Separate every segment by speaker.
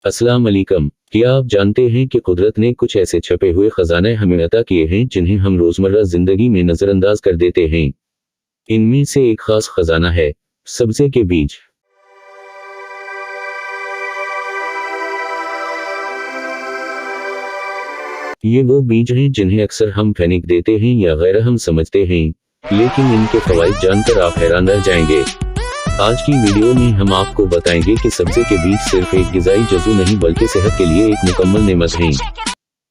Speaker 1: अस्सलाम वालेकुम। क्या आप जानते हैं कि कुदरत ने कुछ ऐसे छपे हुए खजाने हमें अता किए हैं जिन्हें हम रोजमर्रा जिंदगी में नजरअंदाज कर देते हैं। इनमें से एक खास खजाना है सब्जे के बीज। ये वो बीज हैं जिन्हें अक्सर हम फेंक देते हैं या गैर हम समझते हैं, लेकिन इनके फवाइद जानकर आप हैरान रह जाएंगे। आज की वीडियो में हम आपको बताएंगे कि सब्जे के बीज सिर्फ एक ग़िज़ाई जज़ू नहीं बल्कि सेहत के लिए एक मुकम्मल नेमत हैं।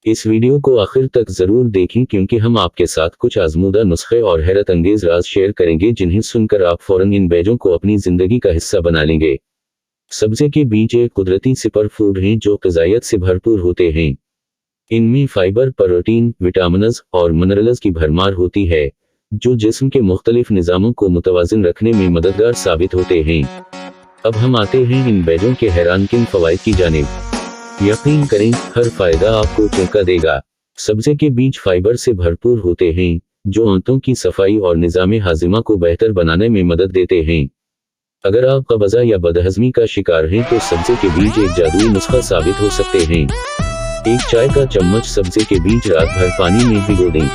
Speaker 1: इस वीडियो को आखिर तक जरूर देखें क्योंकि हम आपके साथ कुछ आजमूदा नुस्खे और हैरत अंगेज राज शेयर करेंगे जिन्हें सुनकर आप फौरन इन बीजों को अपनी जिंदगी का हिस्सा बना लेंगे। सब्जे के बीज एक कुदरती सुपर फूड हैं जो ग़िज़ाइयत से भरपूर होते हैं। इनमें फाइबर, प्रोटीन, विटामिन्स और मिनरल्स की भरमार होती है जो जिस्म के मुख्तलिफ निज़ामों को मुतवाज़िन रखने में मददगार साबित होते हैं। अब हम आते हैं इन बीजों के हैरानकुन फवाइद की जानिब। यकीन करें, हर फायदा आपको चौंका देगा। सब्जे के बीज फाइबर से भरपूर होते हैं जो आंतों की सफाई और निज़ाम हाजिमा को बेहतर बनाने में मदद देते हैं। अगर आप कब्ज़ा या बदहज़मी का शिकार हैं तो सब्जे के बीज एक जादुई नुस्खा साबित हो सकते हैं। एक चाय का चम्मच सब्जे के बीज रात भर पानी में भिगो दें।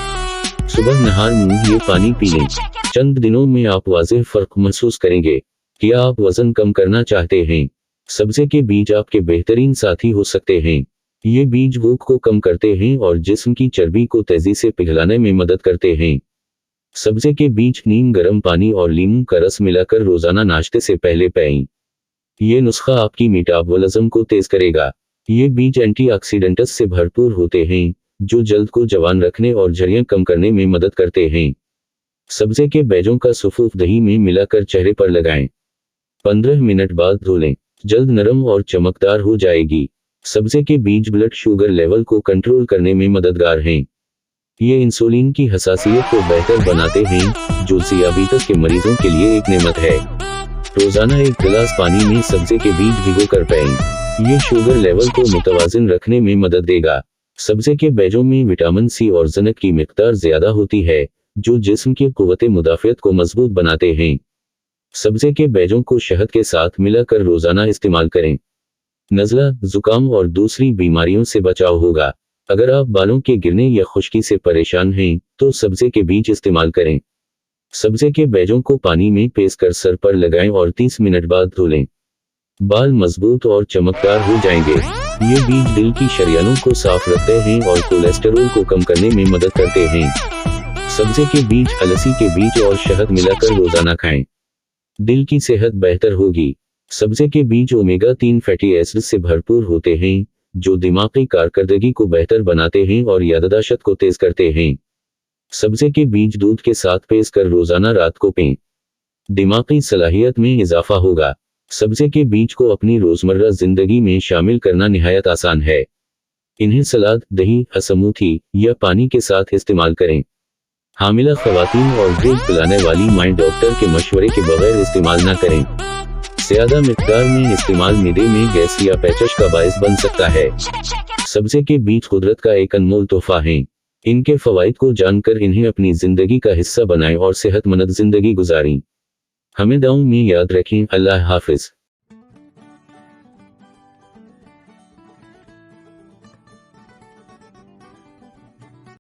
Speaker 1: सुबह नहार मुंह ये पानी पी लें। चंद दिनों में आप वाज़ेह फर्क महसूस करेंगे। क्या आप वजन कम करना चाहते हैं? सब्जे के बीज आपके बेहतरीन साथी हो सकते हैं। ये बीज भूख को कम करते हैं और जिस्म की चर्बी को तेजी से पिघलाने में मदद करते हैं। सब्जे के बीज नीम गर्म पानी और लीमू का रस मिलाकर रोजाना नाश्ते से पहले पिएं। ये नुस्खा आपकी मेटाबॉलिज्म को तेज करेगा। ये बीज एंटीऑक्सीडेंट्स से भरपूर होते हैं जो जल्द को जवान रखने और झुर्रियां कम करने में मदद करते हैं। सब्जे के बीजों का सुफूफ दही में मिलाकर चेहरे पर लगाएं। 15 मिनट बाद धो लें। जल्द नरम और चमकदार हो जाएगी। सब्जे के बीज ब्लड शुगर लेवल को कंट्रोल करने में मददगार हैं। ये इंसुलिन की हसासियत को बेहतर बनाते हैं जो ज़ियाबीतस के मरीजों के लिए एक नेमत है। रोजाना एक गिलास पानी में सब्जे के बीज भिगो कर पिएं। ये शुगर लेवल को मुतवाज़िन रखने में मदद देगा। सब्जे के बीजों में विटामिन सी और ज़िंक की मिक़दार ज़्यादा होती है जो जिस्म की क़ुव्वत मुदाफ़ियत को मजबूत बनाते हैं। सब्जे के बीजों को शहद के साथ मिलाकर रोजाना इस्तेमाल करें। नज़ला, ज़ुकाम और दूसरी बीमारियों से बचाव होगा। अगर आप बालों के गिरने या खुश्की से परेशान हैं तो सब्जे के बीज इस्तेमाल करें। सब्जे के बीजों को पानी में पेश कर सर पर लगाएं और 30 मिनट बाद धो लें। बाल मजबूत और चमकदार हो जाएंगे। ये बीज दिल की शरियानों को साफ रखते हैं और कोलेस्टेरोल को कम करने में मदद करते हैं। सब्जे के बीज, अलसी के बीज और शहद मिलाकर रोजाना खाएं। दिल की सेहत बेहतर होगी। सब्जे के बीज ओमेगा 3 फैटी एसिड से भरपूर होते हैं जो दिमागी कारकर्दगी को बेहतर बनाते हैं और याददाश्त को तेज करते हैं। सब्जे के बीज दूध के साथ पेश कर रोजाना रात को पिएं। दिमागी सलाहियत में इजाफा होगा। सब्जे के बीज को अपनी रोजमर्रा जिंदगी में शामिल करना निहायत आसान है। इन्हें सलाद, दही, स्मूथी या पानी के साथ इस्तेमाल करें। हामिला खवातीन और दूध पिलाने वाली माँ डॉक्टर के मशवरे के बगैर इस्तेमाल न करें। ज़्यादा मिक़दार में इस्तेमाल मिदे में गैस या पेचश का बायस बन सकता है। सब्जे के बीज कुदरत का एक अनमोल तोहफा हैं। इनके फवाइद को जानकर इन्हें अपनी जिंदगी का हिस्सा बनाएं और सेहतमंद जिंदगी गुजारें। हमें दुआओं में याद रखें। अल्लाह हाफ़िज़।